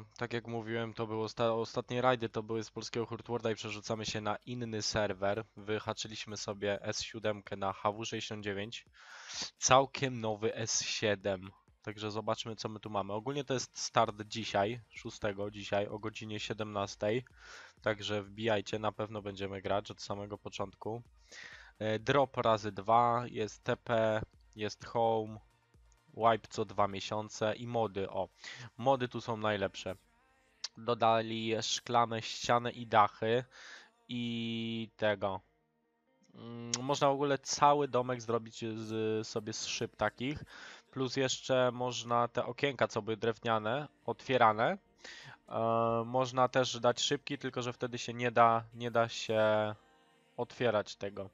No, tak jak mówiłem, to były ostatnie rajdy, to były z polskiego Hurtworda i przerzucamy się na inny serwer. Wyhaczyliśmy sobie S7 na HW69. Całkiem nowy S7. Także zobaczmy, co my tu mamy. Ogólnie to jest start dzisiaj, 6 dzisiaj o godzinie 17. Także wbijajcie, na pewno będziemy grać od samego początku. Drop razy 2, jest TP, jest home, wipe co 2 miesiące i mody. O, mody tu są najlepsze. Dodali szklane ściany i dachy i tego. Można w ogóle cały domek zrobić sobie z szyb takich. Plus jeszcze można te okienka, co były drewniane, otwierane. Można też dać szybki, tylko że wtedy się nie da się otwierać tego.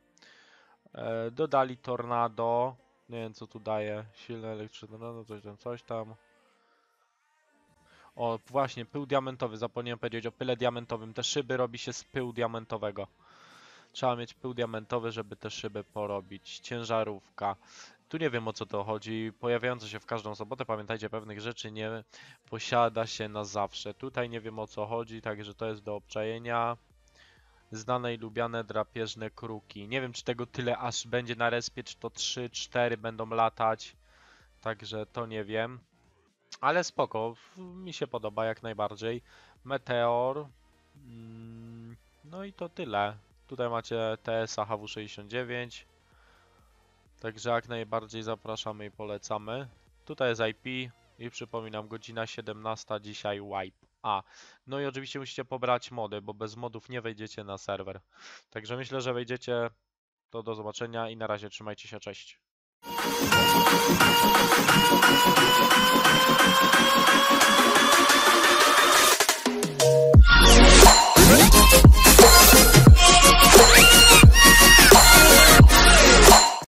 Dodali tornado. Nie wiem co tu daje. Silne elektryczne tornado, coś tam. O, właśnie, pył diamentowy. Zapomniałem powiedzieć o pyle diamentowym. Te szyby robi się z pyłu diamentowego. Trzeba mieć pył diamentowy, żeby te szyby porobić. Ciężarówka. Tu nie wiem o co to chodzi. Pojawiające się w każdą sobotę. Pamiętajcie, pewnych rzeczy nie posiada się na zawsze. Tutaj nie wiem o co chodzi, także to jest do obczajenia. Znane i lubiane drapieżne kruki. Nie wiem czy tego tyle aż będzie na respie, czy to 3-4 będą latać. Także to nie wiem. Ale spoko, mi się podoba jak najbardziej. Meteor. No i to tyle. Tutaj macie TSA HW69. Także jak najbardziej zapraszamy i polecamy. Tutaj jest IP i przypominam, godzina 17 dzisiaj wipe. No i oczywiście musicie pobrać mody, bo bez modów nie wejdziecie na serwer. Także myślę, że wejdziecie. To do zobaczenia i na razie trzymajcie się, cześć.